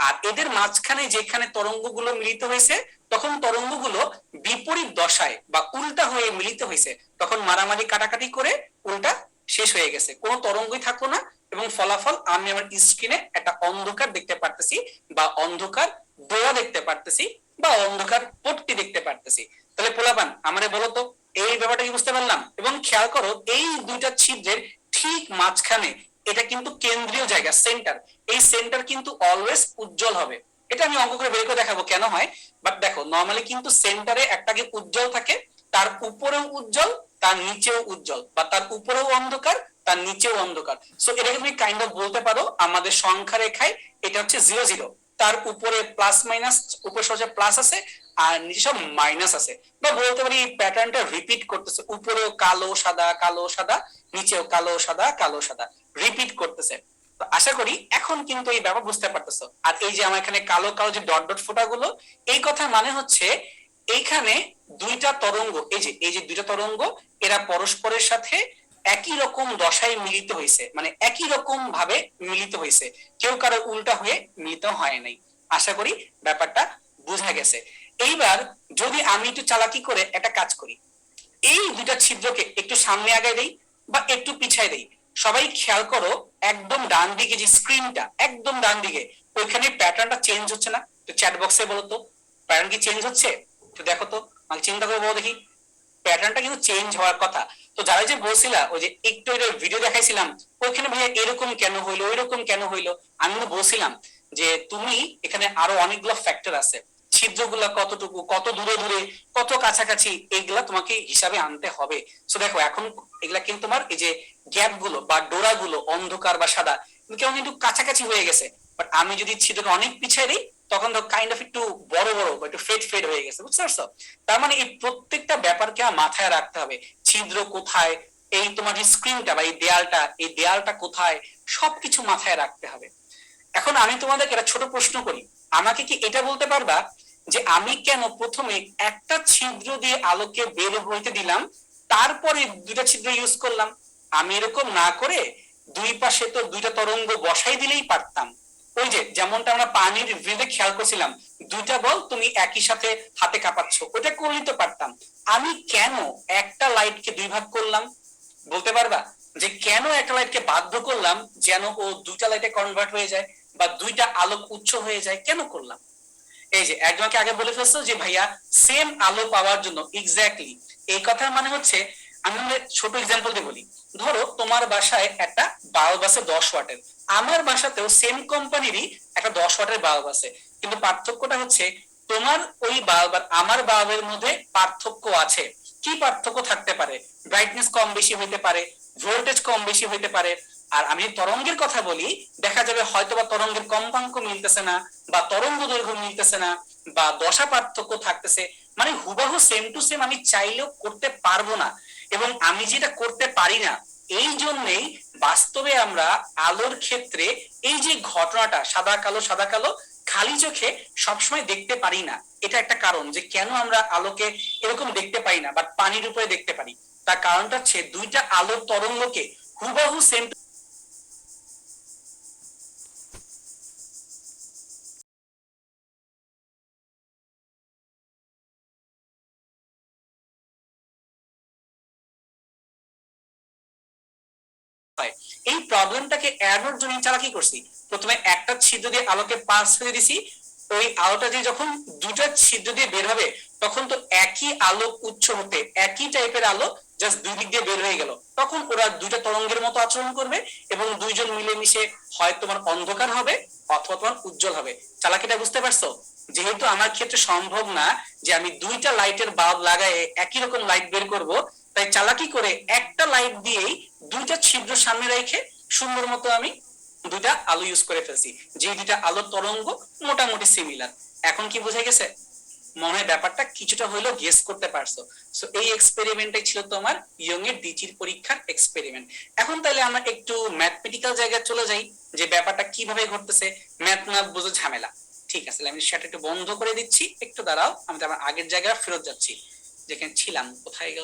আর এদের মাঝখানে যেখানে তরঙ্গগুলো মিলিত হয়েছে তখন তরঙ্গগুলো বিপরীত দশায় বা উল্টা হয়ে মিলিত হয়েছে, তখন মারামারি কাটাকাটি করে উল্টা শেষ হয়ে গেছে, কোনো তরঙ্গই থাকলো না, এবং ফলাফল আমি আমার স্ক্রিনে একটা অন্ধকার দেখতে পারতেছি, বা অন্ধকার ডোয়া দেখতে পারতেছি, বা অন্ধকার পট্টি দেখতে পারতেছি। তাহলে পোলাপান আমারে বলো তো এই ব্যাপারটা কি বুঝতে পারলাম? এবং খেয়াল করো এই দুইটা ছিদ্রের ঠিক মাঝখানে এটা কিন্তু কেন্দ্রীয় জায়গা, সেন্টার, এই সেন্টার কিন্তু অলওয়েজ উজ্জ্বল হবে। এটা আমি অঙ্ক করে বের করে দেখাবো কেন হয়, বাট দেখো নর্মালি কিন্তু সেন্টারে একটা কি উজ্জ্বল থাকে, তার উপরেও উজ্জ্বল, তার নিচেও উজ্জ্বল, বা তার উপরেও অন্ধকার, তার নিচেও অন্ধকার। সো এটাকে তুমি কাইন্ড অফ বলতে পারো আমাদের সংখ্যা রেখায় এটা হচ্ছে 0 0, তার উপরে প্লাস মাইনাস, উপরে সহজে প্লাস আছে আর নিচে সব মাইনাস আছে, বা বলতে পারি এই প্যাটার্নটা রিপিট করতেছে, উপরেও কালো সাদা কালো সাদা, নিচেও কালো সাদা কালো সাদা রিপিট করতেছে। তো আশা করি এখন কিন্তু এই ব্যাপার বুঝতে পারতেছো। আর এই যে আমার এখানে কালো কালো যে ডট ডট ফোঁটা গুলো, এই কথা মানে হচ্ছে এইখানে দুইটা তরঙ্গ, এই যে দুইটা তরঙ্গ এরা পরস্পরের সাথে একই রকম দশায় মিলিত হয়েছে, মানে একই রকম ভাবে মিলিত হয়েছে, কেউ কারো উল্টা হয়ে মিলিত হয় নাই। আশা করি ব্যাপারটা বোঝা গেছে। এইবার যদি আমি একটু চালাকি করে একটা কাজ করি, এই দুইটা ছিদ্রকে একটু সামনে আগায় দেই বা একটু পিছায় দেই, সবাই খেয়াল করো একদম ডান দিকে যে স্ক্রিনটা একদম ডান দিকে ওইখানে প্যাটার্নটা চেঞ্জ হচ্ছে না? তো চ্যাট বক্সে বলো তো প্যাটার্ন কি চেঞ্জ হচ্ছে? তো দেখো তো, আমি চিন্তা করে বলো দেখি, প্যাটার্নটা কিন্তু চেঞ্জ হওয়ার কথা। তো যারা যে বলছিলা ওই যে একটু ভিডিও দেখাইছিলাম ওইখানে ভাইয়া এরকম কেন হইলো ওইরকম কেন হইলো, আমি কিন্তু বলছিলাম যে তুমি এখানে আরো অনেকগুলো ফ্যাক্টর আছে, ছিদ্রগুলা কতটুকু, কত দূরে দূরে, কত কাছাকাছি, এইগুলা তোমাকে হিসাবে আনতে হবে। সো দেখো এখন এগুলা কিন্তু তোমার এই যে গ্যাপ গুলো বা ডোরা গুলো অন্ধকার বা সাদা কেমন একটু কাছাকাছি হয়ে গেছে, বাট আমি যদি ছিদ্রকে অনেক পিছিয়ে দিই তখন তো কাইন্ড অফ একটু বড় বড় বা একটু ফেড ফেড হয়ে গেছে, বুঝতে পারছো? তার মানে এই প্রত্যেকটা ব্যাপারকে মাথায় রাখতে হবে, ছিদ্র কোথায়, এই তোমার যে স্ক্রিনটা বা এই দেয়ালটা, এই দেয়ালটা কোথায়, সবকিছু মাথায় রাখতে হবে। এখন আমি তোমাদেরকে একটা ছোট প্রশ্ন করি, আমাকে কি এটা বলতে পারবা যে আমি কেন প্রথমে একটা ছিদ্র দিয়ে আলোকে বের হইতে দিলাম তারপরে দুইটা ছিদ্র ইউজ করলাম? আমি এরকম না করে দুই পাশে তো দুইটা তরঙ্গ বসাই দিলেই পারতাম। ওই যে যেমনটা আমরা পানির রিভিউতে খেয়াল করছিলাম, দুইটা বল তুমি একই সাথে হাতে কাঁপাচ্ছ, ওটা করে নিতে পারতাম। আমি কেন একটা লাইটকে দুই ভাগ করলাম? বলতে পারবা যে কেন একটা লাইটকে বাধ্য করলাম যেন ও দুইটা লাইটে কনভার্ট হয়ে যায় বা দুইটা আলোক উৎস হয়ে যায়, কেন করলাম? এই যে একজনকে আগে বলে ফেলছো যে ভাইয়া সেম আলো পাওয়ার জন্য, এক্স্যাক্টলি এই কথার মানে হচ্ছে, আমি ছোট এক্সাম্পল দিয়ে বলি, ধরো তোমার বাসায় একটা বাল্ব আছে 10 ওয়াটের, আমার বাসাতেও সেম কোম্পানিরই একটা 10 ওয়াটের বাল্ব আছে, কিন্তু পার্থক্যটা হচ্ছে তোমার ওই বাল্ব আর আমার বাল্বের মধ্যে পার্থক্য আছে। কি পার্থক্য থাকতে পারে? ব্রাইটনেস কম বেশি হইতে পারে, ভোল্টেজ কম বেশি হইতে পারে। আর আমি তরঙ্গের কথা বলি, দেখা যাবে হয়তোবা তরঙ্গের কম্পাঙ্ক মিলতেছে না, বা তরঙ্গ দৈর্ঘ্য মিলতেছে না, বা দশা পার্থক্য থাকতেছে। মানে হুবহু সেম টু সেম আমি চাইলেও করতে পারবো না, এবং আমি যেটা করতে পারি না, এই জন্যেই বাস্তবে আমরা আলোর ক্ষেত্রে এই যে ঘটনাটা সাদা কালো সাদা কালো খালি চোখে সবসময় দেখতে পারি না। এটা একটা কারণ যে কেন আমরা আলোকে এরকম দেখতে পাই না, বাট পানির উপরে দেখতে পারি। তার কারণটা হচ্ছে দুইটা আলোর তরঙ্গকে হুবহু সেম হয়। এই প্রবলেমটাকে এড়ানোর জন্য তারা কি করছি, প্রথমে একটা ছিদ্র দিয়ে আলোকে পাস করে দিছি। ওই আলোটা যে যখন দুটা ছিদ্র দিয়ে বের হবে, তখন তো একই আলো উৎস হতে একই টাইপের আলো জাস্ট দুই দিক দিয়ে বের হয়ে গেল, তখন ওরা দুইটা তরঙ্গের মতো আচরণ করবে, এবং দুইজন মিলেমিশে হয় তোমার অন্ধকার হবে অথবা তোমার উজ্জ্বল হবে। চালাকিটা বুঝতে পারছো? যেহেতু আমার ক্ষেত্রে সম্ভব না যে আমি দুইটা লাইটের বাল্ব লাগায় একই রকম লাইট বের করব, তাই চালাকি করে একটা লাইট দিয়েই দুইটা ছিদ্র সামনে রেখে সুন্দর মতো আমি দুইটা আলো ইউজ করে ফেলছি, যে দুইটা আলোর তরঙ্গ মোটামুটি সিমিলার। এখন কি বোঝা গেছে? মনে হয় ব্যাপারটা কিছুটা হইলেও গেস করতে পারছো। সো এই এক্সপেরিমেন্টটাই ছিল তোমার ইয়ং এর ডিচির পরীক্ষার এক্সপেরিমেন্ট। এখন তাহলে আমরা একটু ম্যাথমেটিক্যাল জায়গায় চলে যাই, যে ব্যাপারটা কিভাবে ঘটতেছে। ম্যাথ না বুঝো ঝামেলা। ঠিক আছে, আমি সেটা একটু বন্ধ করে দিচ্ছি, একটু দাঁড়াও, আমি তো আমার আগের জায়গায় ফেরত যাচ্ছি, যেখানে ছিলাম। কোথায় গেল?